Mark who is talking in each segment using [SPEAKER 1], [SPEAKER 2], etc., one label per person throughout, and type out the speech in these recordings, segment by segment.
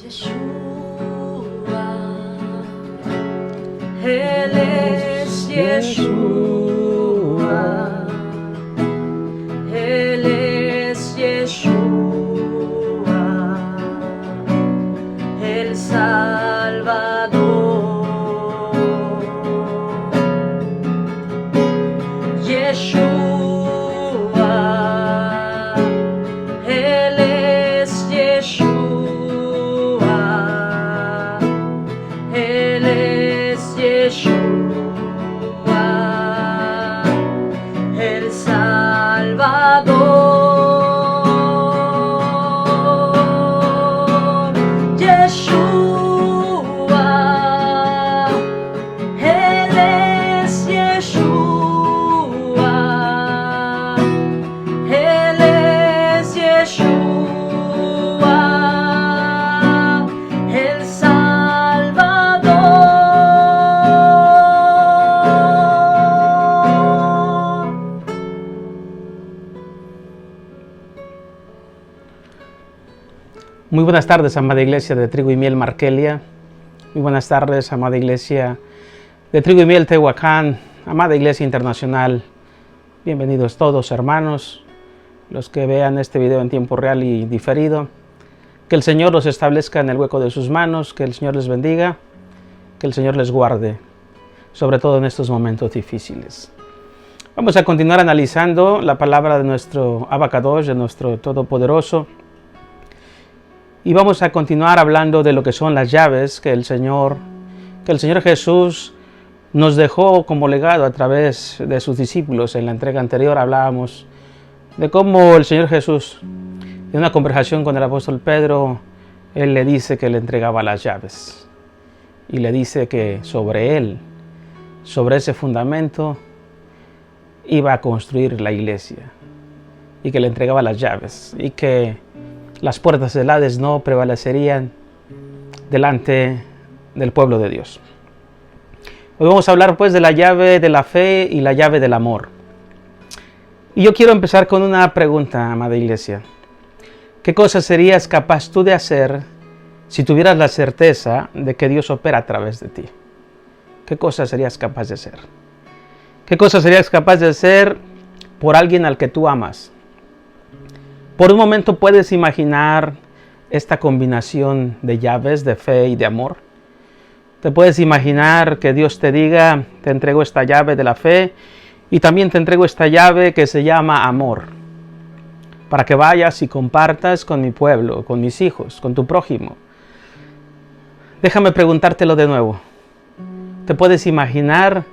[SPEAKER 1] Yeshua, Él es Yeshua, Él es Yeshua, el Salvador. Yeshua, Él es Yeshua, Él es Yeshua, el Salvador. Yeshua, Él es Yeshua, Él es Yeshua, el Salvador.
[SPEAKER 2] Muy buenas tardes, amada iglesia de Trigo y Miel Markelia. Muy buenas tardes, amada iglesia de Trigo y Miel Tehuacán, amada iglesia internacional. Bienvenidos todos, hermanos, los que vean este video en tiempo real y diferido. Que el Señor los establezca en el hueco de sus manos, que el Señor les bendiga, que el Señor les guarde, sobre todo en estos momentos difíciles. Vamos a continuar analizando la palabra de nuestro Abacadosh, de nuestro Todopoderoso. Y vamos a continuar hablando de lo que son las llaves que el Señor Jesús nos dejó como legado a través de sus discípulos. En la entrega anterior hablábamos de cómo el Señor Jesús, en una conversación con el apóstol Pedro, Él le dice que le entregaba las llaves. Y le dice que sobre Él, sobre ese fundamento, iba a construir la iglesia. Y que le entregaba las llaves. Y que las puertas del Hades no prevalecerían delante del pueblo de Dios. Hoy vamos a hablar pues de la llave de la fe y la llave del amor. Y yo quiero empezar con una pregunta, amada iglesia. ¿Qué cosas serías capaz tú de hacer si tuvieras la certeza de que Dios opera a través de ti? ¿Qué cosas serías capaz de hacer? ¿Qué cosas serías capaz de hacer por alguien al que tú amas? Por un momento puedes imaginar esta combinación de llaves, de fe y de amor. Te puedes imaginar que Dios te diga, te entrego esta llave de la fe y también te entrego esta llave que se llama amor, para que vayas y compartas con mi pueblo, con mis hijos, con tu prójimo. Déjame preguntártelo de nuevo. ¿Te puedes imaginar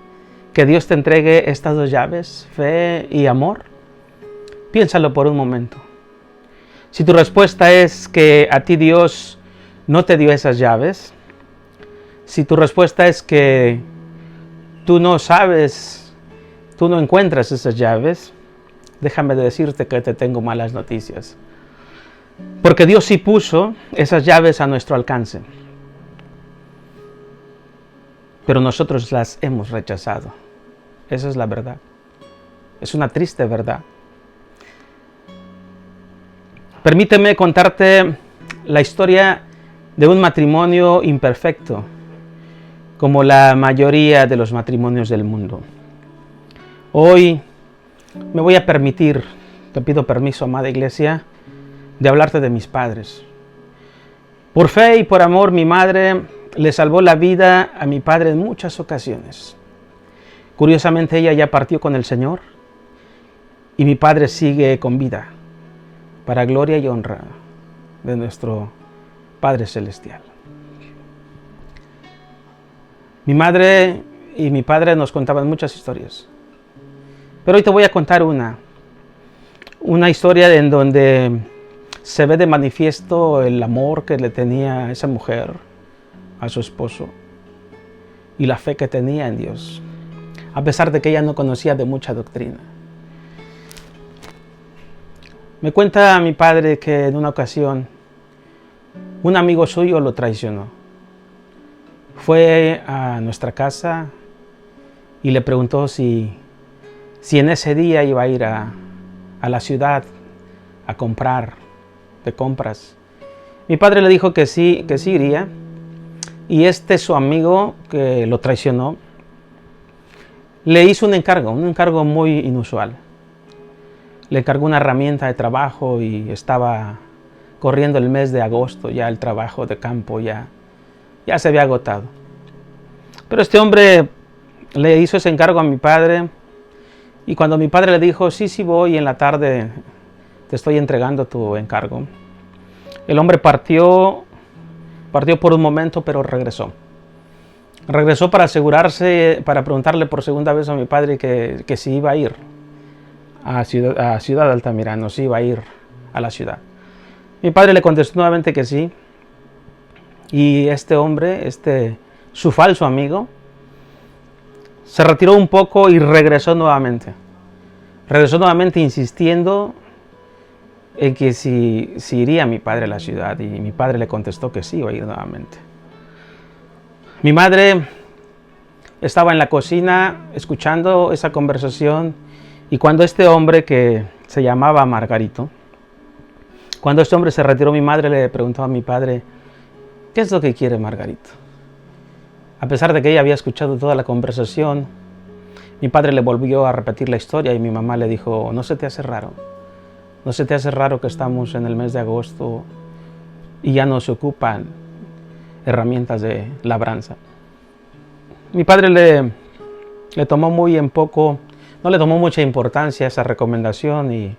[SPEAKER 2] que Dios te entregue estas dos llaves, fe y amor? Piénsalo por un momento. Si tu respuesta es que a ti Dios no te dio esas llaves, si tu respuesta es que tú no sabes, tú no encuentras esas llaves, déjame decirte que te tengo malas noticias. Porque Dios sí puso esas llaves a nuestro alcance, pero nosotros las hemos rechazado. Esa es la verdad. Es una triste verdad. Permíteme contarte la historia de un matrimonio imperfecto, como la mayoría de los matrimonios del mundo. Hoy me voy a permitir, te pido permiso, amada iglesia, de hablarte de mis padres. Por fe y por amor, mi madre le salvó la vida a mi padre en muchas ocasiones. Curiosamente, ella ya partió con el Señor y mi padre sigue con vida, para gloria y honra de nuestro Padre Celestial. Mi madre y mi padre nos contaban muchas historias, pero hoy te voy a contar una historia en donde se ve de manifiesto el amor que le tenía esa mujer a su esposo y la fe que tenía en Dios, a pesar de que ella no conocía de mucha doctrina. Me cuenta mi padre que en una ocasión un amigo suyo lo traicionó. Fue a nuestra casa y le preguntó si en ese día iba a ir a la ciudad a comprar de compras Mi padre le dijo que sí iría. Y su amigo que lo traicionó, le hizo un encargo muy inusual. Le encargó una herramienta de trabajo y estaba corriendo el mes de agosto, ya el trabajo de campo ya se había agotado. Pero este hombre le hizo ese encargo a mi padre y cuando mi padre le dijo, sí voy, en la tarde te estoy entregando tu encargo, el hombre partió por un momento, pero regresó. Regresó para asegurarse, para preguntarle por segunda vez a mi padre que si iba a ir a Ciudad Altamirano, si iba a ir a la ciudad. Mi padre le contestó nuevamente que sí. Y este hombre, su falso amigo, se retiró un poco y regresó nuevamente. Regresó nuevamente insistiendo en que si iría mi padre a la ciudad, y mi padre le contestó que sí iba a ir nuevamente. Mi madre estaba en la cocina escuchando esa conversación y cuando este hombre que se llamaba Margarito, cuando este hombre se retiró, mi madre le preguntó a mi padre, ¿qué es lo que quiere Margarito? A pesar de que ella había escuchado toda la conversación, mi padre le volvió a repetir la historia y mi mamá le dijo, ¿no se te hace raro? ¿No se te hace raro que estamos en el mes de agosto y ya no se ocupan herramientas de labranza? Mi padre le tomó no le tomó mucha importancia a esa recomendación y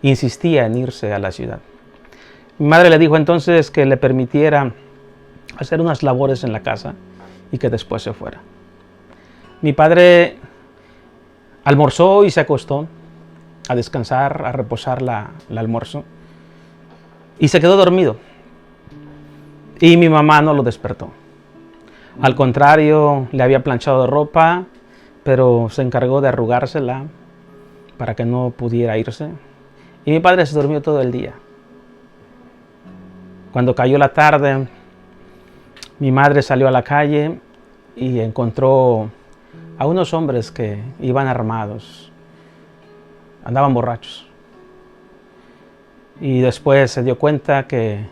[SPEAKER 2] insistía en irse a la ciudad. Mi madre le dijo entonces que le permitiera hacer unas labores en la casa y que después se fuera. Mi padre almorzó y se acostó a descansar, a reposar el almuerzo, y se quedó dormido. Y mi mamá no lo despertó. Al contrario, le había planchado ropa, pero se encargó de arrugársela para que no pudiera irse. Y mi padre se durmió todo el día. Cuando cayó la tarde, mi madre salió a la calle y encontró a unos hombres que iban armados. Andaban borrachos. Y después se dio cuenta que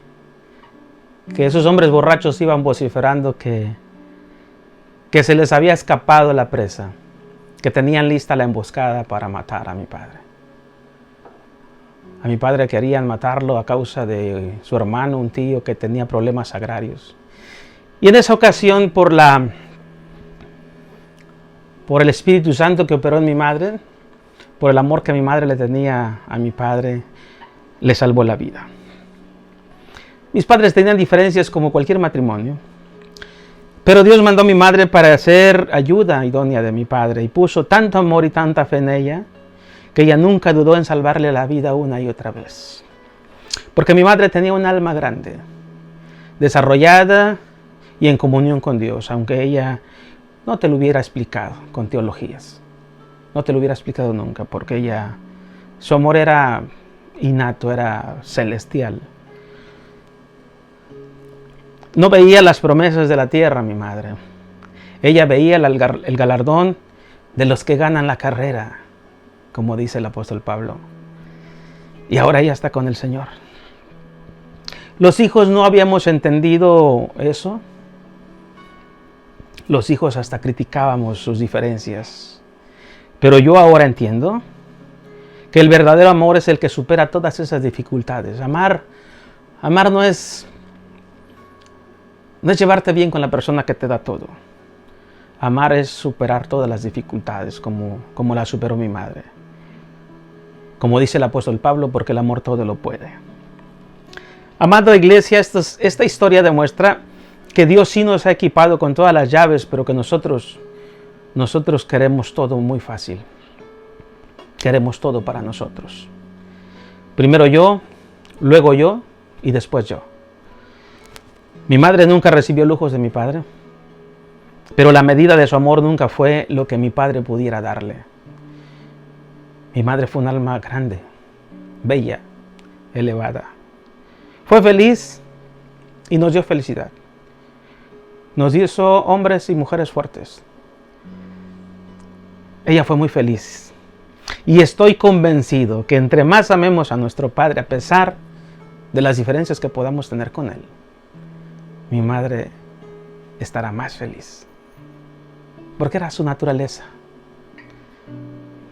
[SPEAKER 2] esos hombres borrachos iban vociferando que se les había escapado la presa, que tenían lista la emboscada para matar a mi padre. A mi padre querían matarlo a causa de su hermano, un tío que tenía problemas agrarios. Y en esa ocasión, por el Espíritu Santo que operó en mi madre, por el amor que mi madre le tenía a mi padre, le salvó la vida. Mis padres tenían diferencias como cualquier matrimonio, pero Dios mandó a mi madre para ser ayuda idónea de mi padre y puso tanto amor y tanta fe en ella que ella nunca dudó en salvarle la vida una y otra vez. Porque mi madre tenía un alma grande, desarrollada y en comunión con Dios, aunque ella no te lo hubiera explicado con teologías. No te lo hubiera explicado nunca, porque su amor era innato, era celestial. No veía las promesas de la tierra, mi madre. Ella veía el galardón de los que ganan la carrera, como dice el apóstol Pablo. Y ahora ella está con el Señor. Los hijos no habíamos entendido eso. Los hijos hasta criticábamos sus diferencias. Pero yo ahora entiendo que el verdadero amor es el que supera todas esas dificultades. Amar no es llevarte bien con la persona que te da todo. Amar es superar todas las dificultades como la superó mi madre. Como dice el apóstol Pablo, porque el amor todo lo puede. Amada iglesia, esta historia demuestra que Dios sí nos ha equipado con todas las llaves, pero que nosotros queremos todo muy fácil. Queremos todo para nosotros. Primero yo, luego yo y después yo. Mi madre nunca recibió lujos de mi padre, pero la medida de su amor nunca fue lo que mi padre pudiera darle. Mi madre fue un alma grande, bella, elevada. Fue feliz y nos dio felicidad. Nos hizo hombres y mujeres fuertes. Ella fue muy feliz. Y estoy convencido que entre más amemos a nuestro Padre, a pesar de las diferencias que podamos tener con Él, mi madre estará más feliz. Porque era su naturaleza.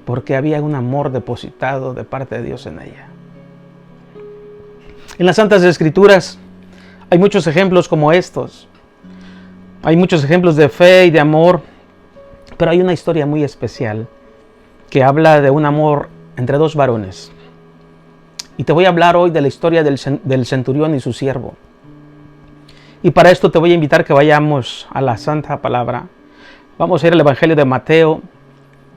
[SPEAKER 2] Porque había un amor depositado de parte de Dios en ella. En las Santas Escrituras hay muchos ejemplos como estos. Hay muchos ejemplos de fe y de amor. Pero hay una historia muy especial que habla de un amor entre dos varones. Y te voy a hablar hoy de la historia del centurión y su siervo. Y para esto te voy a invitar que vayamos a la Santa Palabra. Vamos a ir al Evangelio de Mateo,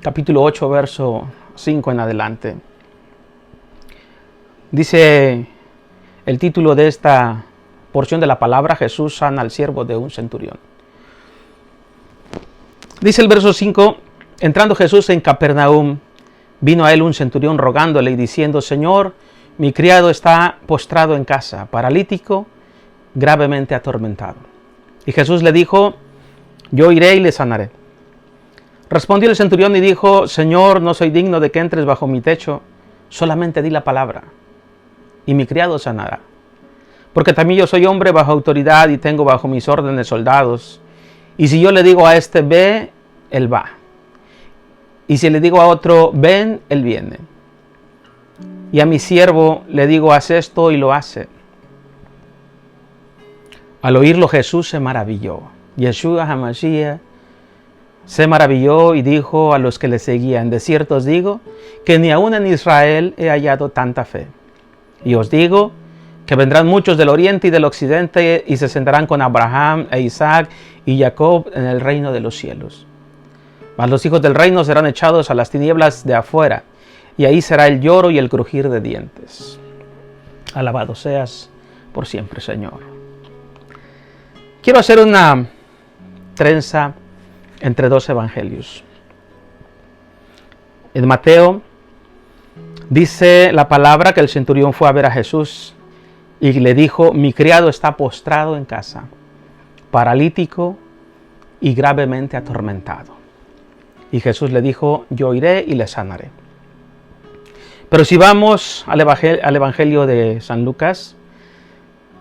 [SPEAKER 2] capítulo 8, verso 5 en adelante. Dice el título de esta porción de la palabra: Jesús sana al siervo de un centurión. Dice el verso 5: entrando Jesús en Capernaum, vino a él un centurión rogándole y diciendo: Señor, mi criado está postrado en casa, paralítico, gravemente atormentado. Y Jesús le dijo: yo iré y le sanaré. Respondió el centurión y dijo: Señor, no soy digno de que entres bajo mi techo, solamente di la palabra, y mi criado sanará. Porque también yo soy hombre bajo autoridad y tengo bajo mis órdenes soldados. Y si yo le digo a este, ve, él va. Y si le digo a otro, ven, él viene. Y a mi siervo le digo, haz esto, y lo hace. Al oírlo Jesús se maravilló. Yeshua HaMashiach se maravilló y dijo a los que le seguían: de cierto os digo que ni aun en Israel he hallado tanta fe. Y os digo que vendrán muchos del oriente y del occidente y se sentarán con Abraham e Isaac y Jacob en el reino de los cielos. Mas los hijos del reino serán echados a las tinieblas de afuera, y ahí será el lloro y el crujir de dientes. Alabado seas por siempre, Señor. Quiero hacer una trenza entre dos evangelios. En Mateo dice la palabra que el centurión fue a ver a Jesús y le dijo: mi criado está postrado en casa, paralítico y gravemente atormentado. Y Jesús le dijo: yo iré y le sanaré. Pero si vamos al Evangelio de San Lucas,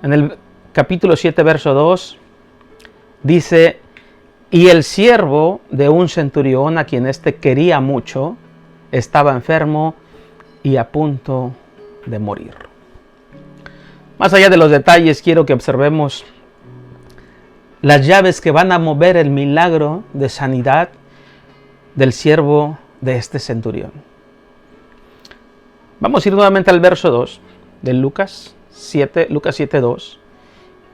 [SPEAKER 2] en el capítulo 7, verso 2, dice: y el siervo de un centurión, a quien éste quería mucho, estaba enfermo y a punto de morir. Más allá de los detalles, quiero que observemos las llaves que van a mover el milagro de sanidad del siervo de este centurión. Vamos a ir nuevamente al verso 2 de Lucas 7, Lucas 7:2.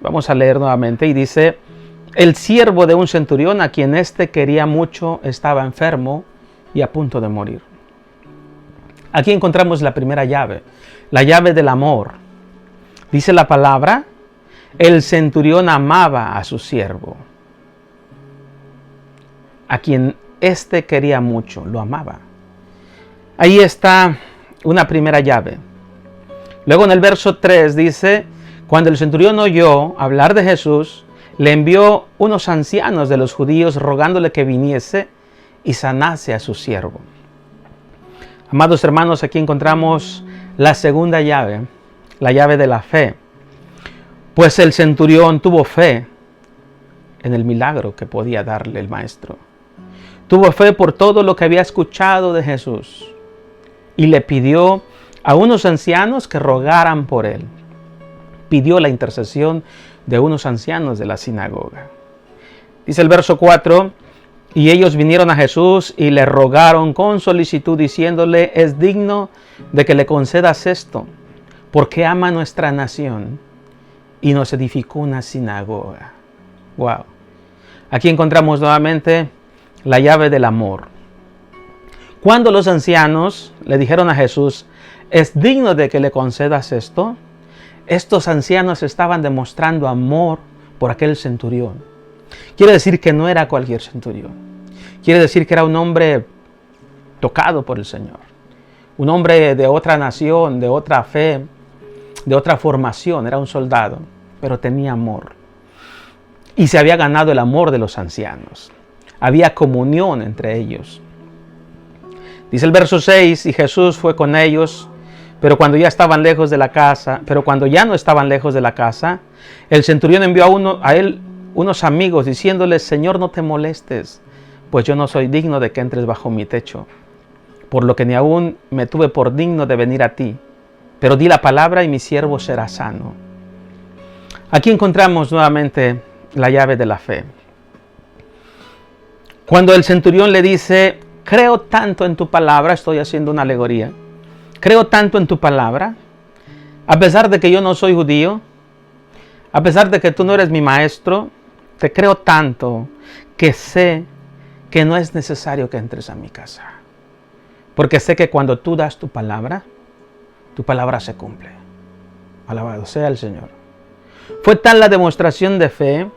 [SPEAKER 2] Vamos a leer nuevamente y dice: el siervo de un centurión, a quien éste quería mucho, estaba enfermo y a punto de morir. Aquí encontramos la primera llave, la llave del amor. Dice la palabra: el centurión amaba a su siervo, a quien éste quería mucho, lo amaba. Ahí está una primera llave. Luego en el verso 3 dice: cuando el centurión oyó hablar de Jesús, le envió unos ancianos de los judíos rogándole que viniese y sanase a su siervo. Amados hermanos, aquí encontramos la segunda llave, la llave de la fe. Pues el centurión tuvo fe en el milagro que podía darle el maestro. Tuvo fe por todo lo que había escuchado de Jesús y le pidió a unos ancianos que rogaran por él. Pidió la intercesión de unos ancianos de la sinagoga. Dice el verso 4: y ellos vinieron a Jesús y le rogaron con solicitud, diciéndole: es digno de que le concedas esto, porque ama nuestra nación y nos edificó una sinagoga. Wow. Aquí encontramos nuevamente la llave del amor. Cuando los ancianos le dijeron a Jesús: es digno de que le concedas esto, estos ancianos estaban demostrando amor por aquel centurión. Quiere decir que no era cualquier centurión. Quiere decir que era un hombre tocado por el Señor. Un hombre de otra nación, de otra fe, de otra formación. Era un soldado, pero tenía amor. Y se había ganado el amor de los ancianos. Había comunión entre ellos. Dice el verso 6: y Jesús fue con ellos, Pero cuando ya estaban lejos de la casa, pero cuando ya no estaban lejos de la casa, el centurión envió a él unos amigos diciéndole: Señor, no te molestes, pues yo no soy digno de que entres bajo mi techo, por lo que ni aún me tuve por digno de venir a ti. Pero di la palabra y mi siervo será sano. Aquí encontramos nuevamente la llave de la fe. Cuando el centurión le dice: creo tanto en tu palabra, estoy haciendo una alegoría, creo tanto en tu palabra, a pesar de que yo no soy judío, a pesar de que tú no eres mi maestro, te creo tanto que sé que no es necesario que entres a mi casa. Porque sé que cuando tú das tu palabra se cumple. Alabado sea el Señor. Fue tal la demostración de fe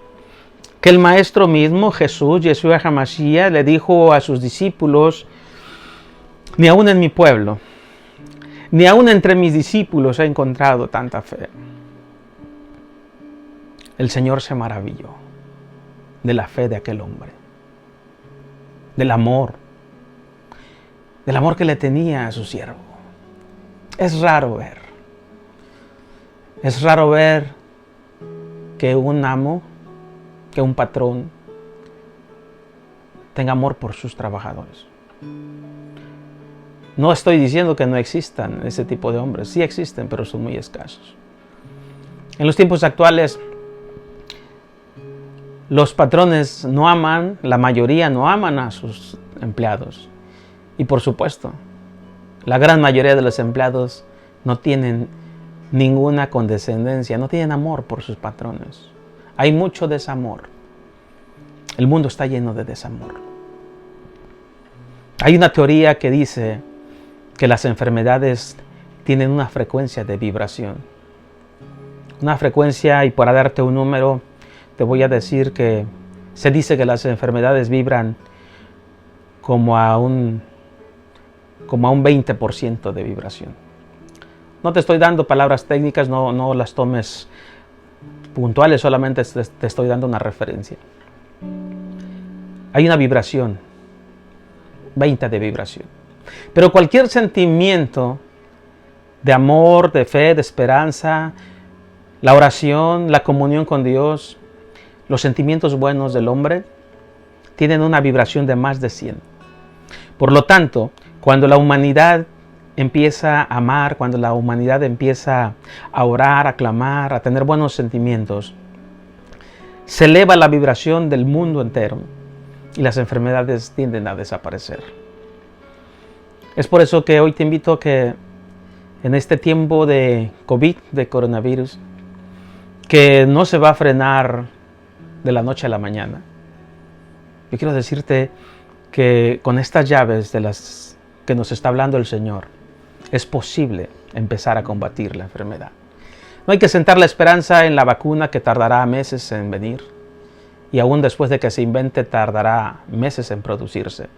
[SPEAKER 2] que el Maestro mismo, Jesús, Yeshua HaMashiach, le dijo a sus discípulos: ni aún en mi pueblo, ni aún entre mis discípulos he encontrado tanta fe. El Señor se maravilló de la fe de aquel hombre, del amor que le tenía a su siervo. Es raro ver que un amo, que un patrón tenga amor por sus trabajadores. No estoy diciendo que no existan ese tipo de hombres, sí existen, pero son muy escasos. En los tiempos actuales, los patrones no aman, la mayoría no aman a sus empleados. Y por supuesto, la gran mayoría de los empleados no tienen ninguna condescendencia, no tienen amor por sus patrones. Hay mucho desamor. El mundo está lleno de desamor. Hay una teoría que dice que las enfermedades tienen una frecuencia de vibración. Una frecuencia, y para darte un número, te voy a decir que se dice que las enfermedades vibran como a un 20% de vibración. No te estoy dando palabras técnicas, no las tomes puntuales, solamente te estoy dando una referencia. Hay una vibración, 20 de vibración. Pero cualquier sentimiento de amor, de fe, de esperanza, la oración, la comunión con Dios, los sentimientos buenos del hombre, tienen una vibración de más de 100. Por lo tanto, cuando la humanidad empieza a amar, cuando la humanidad empieza a orar, a clamar, a tener buenos sentimientos, se eleva la vibración del mundo entero y las enfermedades tienden a desaparecer. Es por eso que hoy te invito a que en este tiempo de COVID, de coronavirus, que no se va a frenar de la noche a la mañana, yo quiero decirte que con estas llaves de las que nos está hablando el Señor, es posible empezar a combatir la enfermedad. No hay que sentar la esperanza en la vacuna que tardará meses en venir, y aún después de que se invente tardará meses en producirse.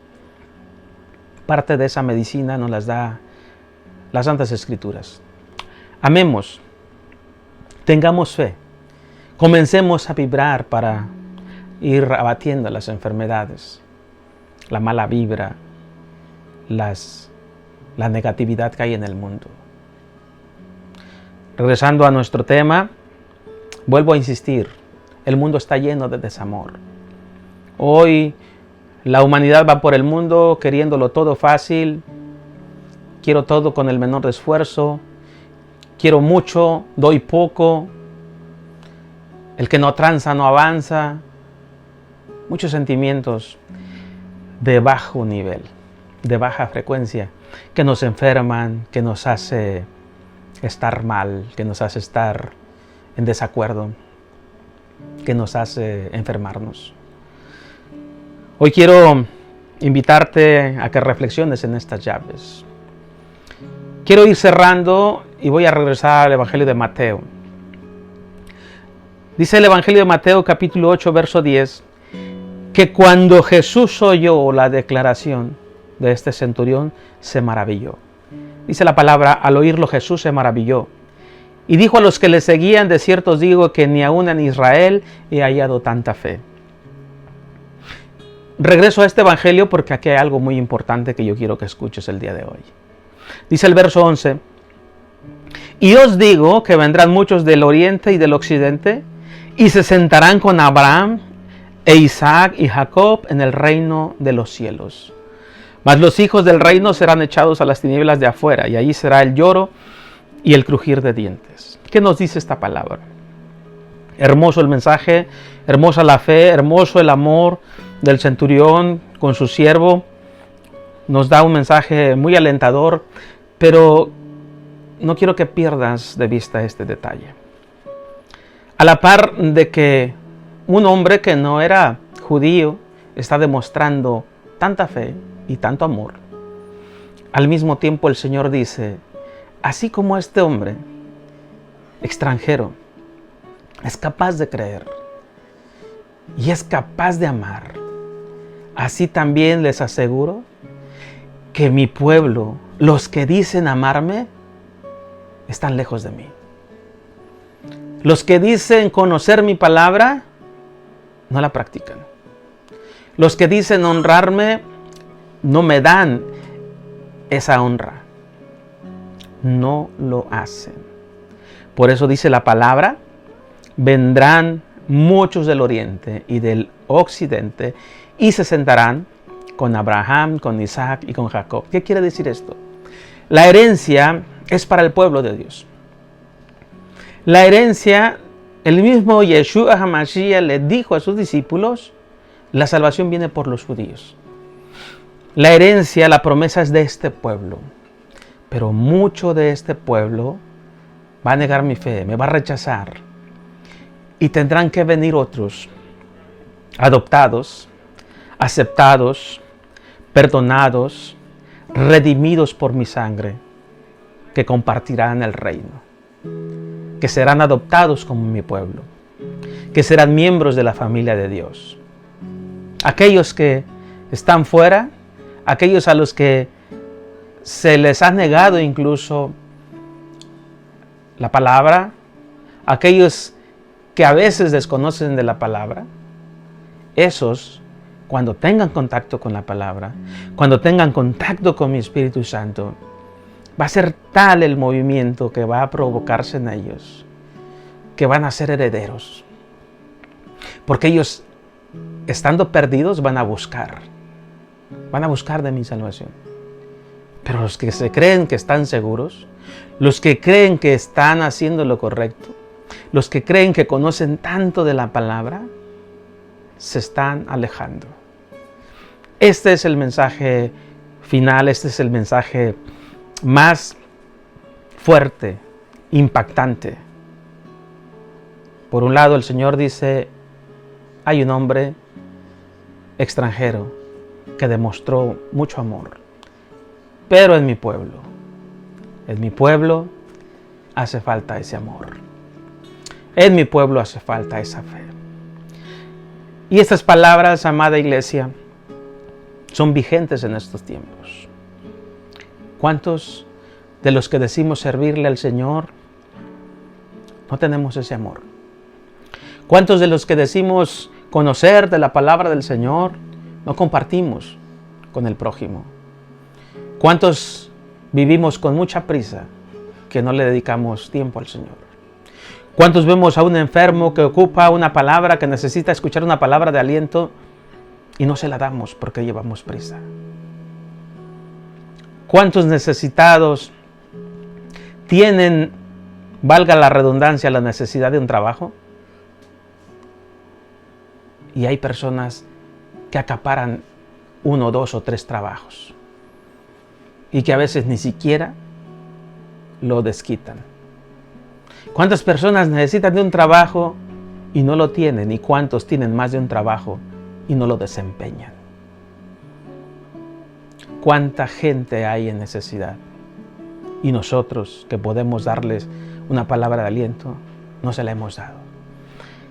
[SPEAKER 2] Parte de esa medicina nos las da las Santas Escrituras. Amemos, tengamos fe, comencemos a vibrar para ir abatiendo las enfermedades, la mala vibra, la negatividad que hay en el mundo. Regresando a nuestro tema, vuelvo a insistir, el mundo está lleno de desamor. Hoy la humanidad va por el mundo queriéndolo todo fácil, quiero todo con el menor esfuerzo, quiero mucho, doy poco, el que no tranza no avanza, muchos sentimientos de bajo nivel, de baja frecuencia, que nos enferman, que nos hace estar mal, que nos hace estar en desacuerdo, que nos hace enfermarnos. Hoy quiero invitarte a que reflexiones en estas llaves. Quiero ir cerrando y voy a regresar al Evangelio de Mateo. Dice el Evangelio de Mateo capítulo 8, verso 10, que cuando Jesús oyó la declaración de este centurión, se maravilló. Dice la palabra, al oírlo Jesús se maravilló. Y dijo a los que le seguían, de cierto os digo que ni aún en Israel he hallado tanta fe. Regreso a este evangelio porque aquí hay algo muy importante que yo quiero que escuches el día de hoy. Dice el verso 11, Y os digo que vendrán muchos del oriente y del occidente y se sentarán con Abraham e Isaac y Jacob en el reino de los cielos. Mas los hijos del reino serán echados a las tinieblas de afuera, y allí será el lloro y el crujir de dientes. ¿Qué nos dice esta palabra? Hermoso el mensaje, hermosa la fe, hermoso el amor del centurión con su siervo. Nos da un mensaje muy alentador, pero no quiero que pierdas de vista este detalle. A la par de que un hombre que no era judío está demostrando tanta fe y tanto amor, al mismo tiempo el Señor dice, así como este hombre extranjero es capaz de creer y es capaz de amar, así también les aseguro que mi pueblo, los que dicen amarme, están lejos de mí. Los que dicen conocer mi palabra, no la practican. Los que dicen honrarme, no me dan esa honra. No lo hacen. Por eso dice la palabra, vendrán muchos del oriente y del occidente y se sentarán con Abraham, con Isaac y con Jacob. ¿Qué quiere decir esto? La herencia es para el pueblo de Dios. La herencia, el mismo Yeshua HaMashiach le dijo a sus discípulos, la salvación viene por los judíos. La herencia, la promesa es de este pueblo. Pero mucho de este pueblo va a negar mi fe, me va a rechazar. Y tendrán que venir otros, adoptados, aceptados, perdonados, redimidos por mi sangre, que compartirán el reino, que serán adoptados como mi pueblo, que serán miembros de la familia de Dios. Aquellos que están fuera, aquellos a los que se les ha negado incluso la palabra, aquellos que a veces desconocen de la palabra, esos, cuando tengan contacto con la palabra, cuando tengan contacto con mi Espíritu Santo, va a ser tal el movimiento que va a provocarse en ellos, que van a ser herederos. Porque ellos, estando perdidos, van a buscar de mi salvación. Pero los que se creen que están seguros, los que creen que están haciendo lo correcto, los que creen que conocen tanto de la palabra, se están alejando. Este es el mensaje final, este es el mensaje más fuerte, impactante. Por un lado, el Señor dice, hay un hombre extranjero que demostró mucho amor, pero en mi pueblo hace falta ese amor. En mi pueblo hace falta esa fe. Y estas palabras, amada iglesia, son vigentes en estos tiempos. ¿Cuántos de los que decimos servirle al Señor no tenemos ese amor? ¿Cuántos de los que decimos conocer de la palabra del Señor no compartimos con el prójimo? ¿Cuántos vivimos con mucha prisa que no le dedicamos tiempo al Señor? ¿Cuántos vemos a un enfermo que ocupa una palabra, que necesita escuchar una palabra de aliento y no se la damos porque llevamos prisa? ¿Cuántos necesitados tienen, valga la redundancia, la necesidad de un trabajo? Y hay personas que acaparan 1, 2 o 3 trabajos y que a veces ni siquiera lo desquitan. ¿Cuántas personas necesitan de un trabajo y no lo tienen? ¿Y cuántos tienen más de un trabajo y no lo desempeñan? ¿Cuánta gente hay en necesidad? Y nosotros, que podemos darles una palabra de aliento, no se la hemos dado.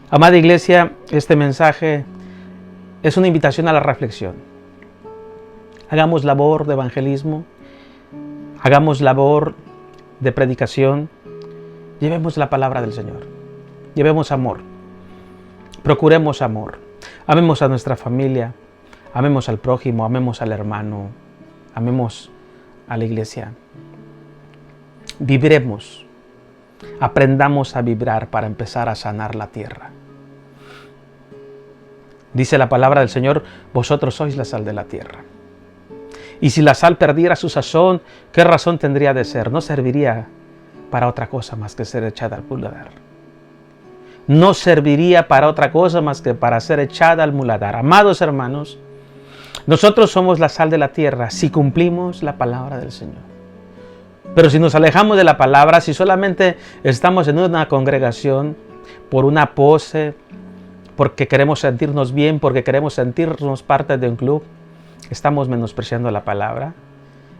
[SPEAKER 2] Amada iglesia, este mensaje es una invitación a la reflexión. Hagamos labor de evangelismo, hagamos labor de predicación, llevemos la palabra del Señor, llevemos amor, procuremos amor, amemos a nuestra familia, amemos al prójimo, amemos al hermano, amemos a la iglesia. Viviremos aprendamos a vibrar para empezar a sanar la tierra. Dice la palabra del Señor, vosotros sois la sal de la tierra. Y si la sal perdiera su sazón, ¿qué razón tendría de ser? No serviría para otra cosa más que ser echada al muladar. No serviría para otra cosa más que para ser echada al muladar. Amados hermanos, nosotros somos la sal de la tierra si cumplimos la palabra del Señor. Pero si nos alejamos de la palabra, si solamente estamos en una congregación por una pose, porque queremos sentirnos bien, porque queremos sentirnos parte de un club, estamos menospreciando la palabra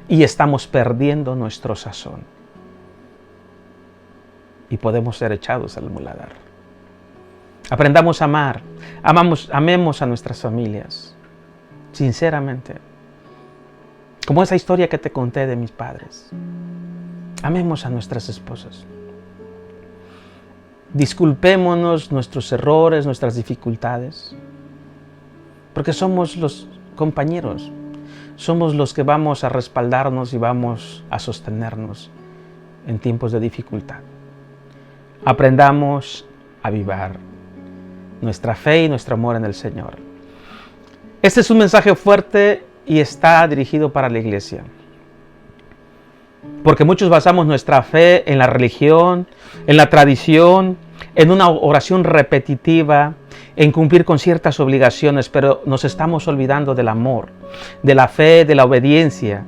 [SPEAKER 2] y estamos perdiendo nuestro sazón. Y podemos ser echados al muladar. Aprendamos a amar, amemos a nuestras familias, sinceramente. Como esa historia que te conté de mis padres. Amemos a nuestras esposas. Disculpémonos nuestros errores, nuestras dificultades, porque somos los compañeros, somos los que vamos a respaldarnos y vamos a sostenernos en tiempos de dificultad. Aprendamos a avivar nuestra fe y nuestro amor en el Señor. Este es un mensaje fuerte y está dirigido para la iglesia. Porque muchos basamos nuestra fe en la religión, en la tradición, en una oración repetitiva, en cumplir con ciertas obligaciones, pero nos estamos olvidando del amor, de la fe, de la obediencia.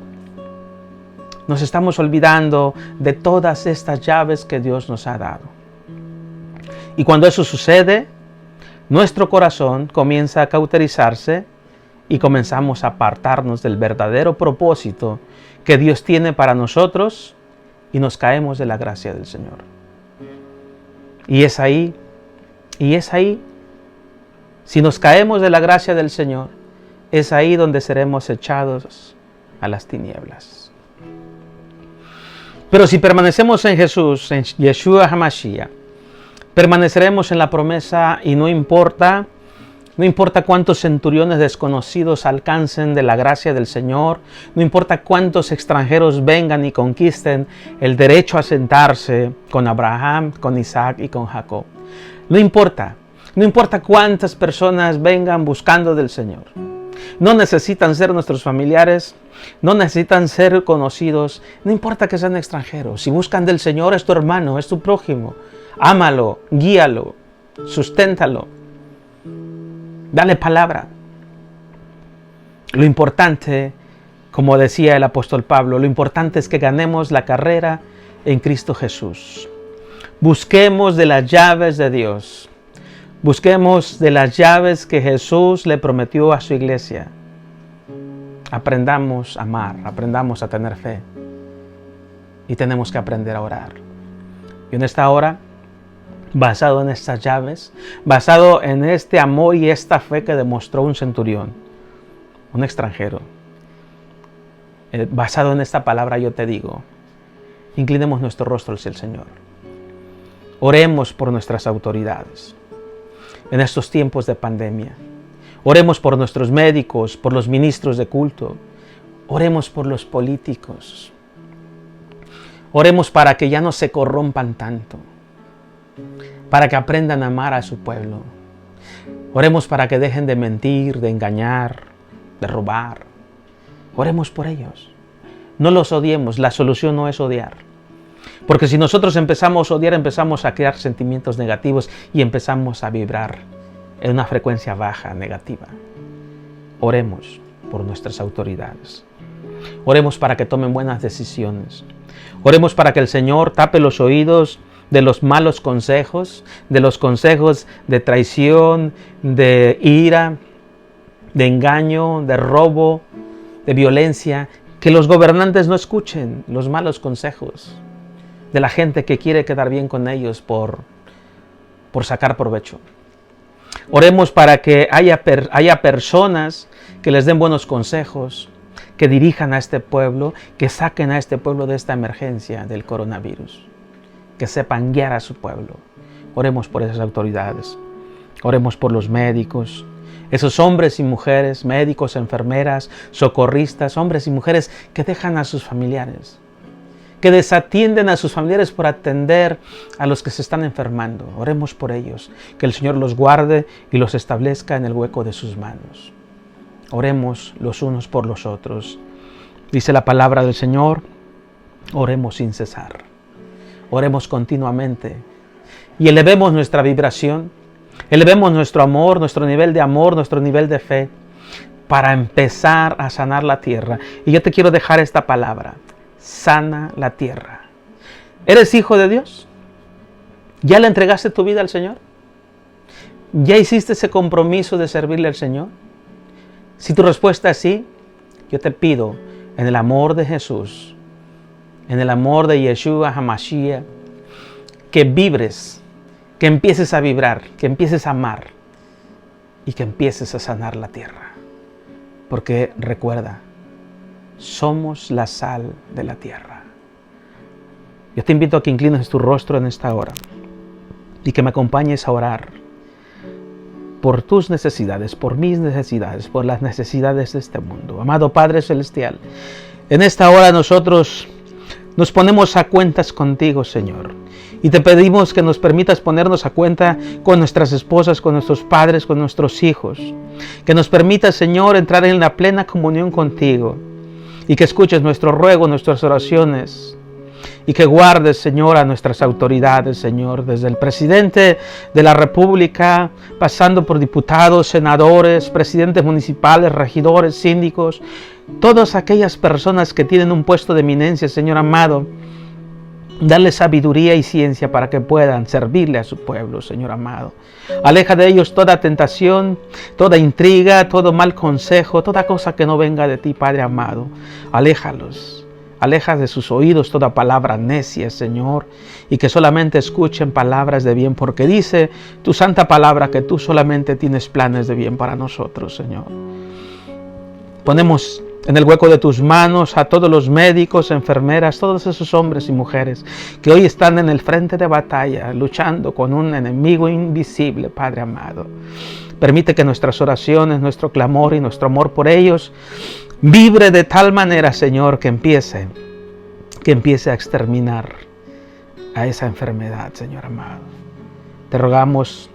[SPEAKER 2] Nos estamos olvidando de todas estas llaves que Dios nos ha dado. Y cuando eso sucede, nuestro corazón comienza a cauterizarse y comenzamos a apartarnos del verdadero propósito que Dios tiene para nosotros y nos caemos de la gracia del Señor. Y es ahí, si nos caemos de la gracia del Señor, es ahí donde seremos echados a las tinieblas. Pero si permanecemos en Jesús, en Yeshua HaMashiach, permaneceremos en la promesa y no importa cuántos centuriones desconocidos alcancen de la gracia del Señor, no importa cuántos extranjeros vengan y conquisten el derecho a sentarse con Abraham, con Isaac y con Jacob. No importa cuántas personas vengan buscando del Señor. No necesitan ser nuestros familiares, no necesitan ser conocidos, no importa que sean extranjeros. Si buscan del Señor, es tu hermano, es tu prójimo. Ámalo, guíalo, susténtalo. Dale palabra. Lo importante, como decía el apóstol Pablo, lo importante es que ganemos la carrera en Cristo Jesús. Busquemos de las llaves de Dios. Busquemos de las llaves que Jesús le prometió a su iglesia. Aprendamos a amar, aprendamos a tener fe. Y tenemos que aprender a orar. Y en esta hora, basado en estas llaves, basado en este amor y esta fe que demostró un centurión, un extranjero, basado en esta palabra yo te digo, inclinemos nuestro rostro hacia el Señor. Oremos por nuestras autoridades en estos tiempos de pandemia. Oremos por nuestros médicos, por los ministros de culto. Oremos por los políticos. Oremos para que ya no se corrompan tanto, para que aprendan a amar a su pueblo. Oremos para que dejen de mentir, de engañar, de robar. Oremos por ellos. No los odiemos, la solución no es odiar. Porque si nosotros empezamos a odiar, empezamos a crear sentimientos negativos y empezamos a vibrar en una frecuencia baja, negativa. Oremos por nuestras autoridades. Oremos para que tomen buenas decisiones. Oremos para que el Señor tape los oídos de los malos consejos, de los consejos de traición, de ira, de engaño, de robo, de violencia. Que los gobernantes no escuchen los malos consejos de la gente que quiere quedar bien con ellos por sacar provecho. Oremos para que haya personas que les den buenos consejos, que dirijan a este pueblo, que saquen a este pueblo de esta emergencia del coronavirus, que sepan guiar a su pueblo. Oremos por esas autoridades. Oremos por los médicos, esos hombres y mujeres, médicos, enfermeras, socorristas, hombres y mujeres que dejan a sus familiares, que desatienden a sus familiares por atender a los que se están enfermando. Oremos por ellos, que el Señor los guarde y los establezca en el hueco de sus manos. Oremos los unos por los otros. Dice la palabra del Señor, oremos sin cesar. Oremos continuamente y elevemos nuestra vibración, elevemos nuestro amor, nuestro nivel de fe, para empezar a sanar la tierra. Y yo te quiero dejar esta palabra: sana la tierra. ¿Eres hijo de Dios? ¿Ya le entregaste tu vida al Señor? ¿Ya hiciste ese compromiso de servirle al Señor? Si tu respuesta es sí, yo te pido, en el amor de Jesús, en el amor de Yeshua HaMashiach, que vibres, que empieces a vibrar, que empieces a amar y que empieces a sanar la tierra. Porque recuerda, somos la sal de la tierra. Yo te invito a que inclines tu rostro en esta hora y que me acompañes a orar por tus necesidades, por mis necesidades, por las necesidades de este mundo. Amado Padre Celestial, en esta hora nosotros nos ponemos a cuentas contigo, Señor. Y te pedimos que nos permitas ponernos a cuenta con nuestras esposas, con nuestros padres, con nuestros hijos. Que nos permitas, Señor, entrar en la plena comunión contigo. Y que escuches nuestro ruego, nuestras oraciones. Y que guardes, Señor, a nuestras autoridades, Señor, desde el presidente de la República, pasando por diputados, senadores, presidentes municipales, regidores, síndicos, todas aquellas personas que tienen un puesto de eminencia, Señor amado. Dale sabiduría y ciencia para que puedan servirle a su pueblo, Señor amado. Aleja de ellos toda tentación, toda intriga, todo mal consejo, toda cosa que no venga de ti, Padre amado. Aléjalos. Aleja de sus oídos toda palabra necia, Señor, y que solamente escuchen palabras de bien, porque dice tu santa palabra que tú solamente tienes planes de bien para nosotros, Señor. Ponemos en el hueco de tus manos a todos los médicos, enfermeras, todos esos hombres y mujeres que hoy están en el frente de batalla, luchando con un enemigo invisible, Padre amado. Permite que nuestras oraciones, nuestro clamor y nuestro amor por ellos vibre de tal manera, Señor, que empiece a exterminar a esa enfermedad, Señor amado. Te rogamos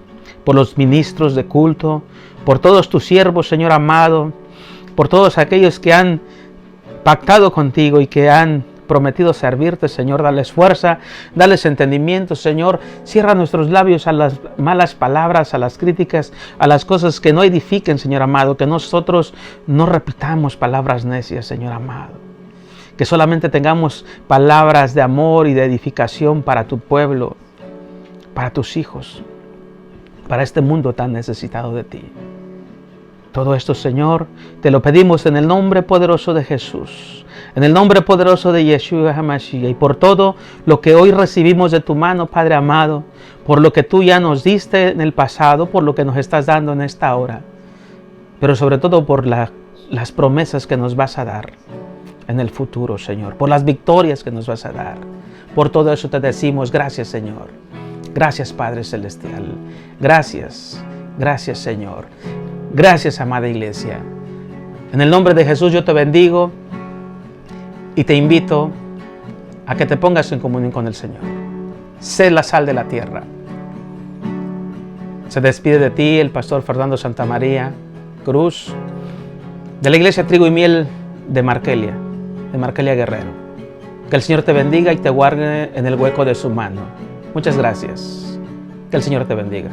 [SPEAKER 2] por los ministros de culto, por todos tus siervos, Señor amado, por todos aquellos que han pactado contigo y que han prometido servirte, Señor. Dales fuerza, dales entendimiento, Señor. Cierra nuestros labios a las malas palabras, a las críticas, a las cosas que no edifiquen, Señor amado. Que nosotros no repitamos palabras necias, Señor amado. Que solamente tengamos palabras de amor y de edificación para tu pueblo, para tus hijos, para este mundo tan necesitado de ti. Todo esto, Señor, te lo pedimos en el nombre poderoso de Jesús, en el nombre poderoso de Yeshua HaMashiach, y por todo lo que hoy recibimos de tu mano, Padre amado, por lo que tú ya nos diste en el pasado, por lo que nos estás dando en esta hora, pero sobre todo por las promesas que nos vas a dar en el futuro, Señor, por las victorias que nos vas a dar. Por todo eso te decimos gracias, Señor. Gracias, Padre Celestial. Gracias, gracias, Señor. Gracias, amada iglesia. En el nombre de Jesús yo te bendigo y te invito a que te pongas en comunión con el Señor. Sé la sal de la tierra. Se despide de ti el pastor Fernando Santamaría Cruz, de la iglesia Trigo y Miel de Markelia Guerrero. Que el Señor te bendiga y te guarde en el hueco de su mano. Muchas gracias. Que el Señor te bendiga.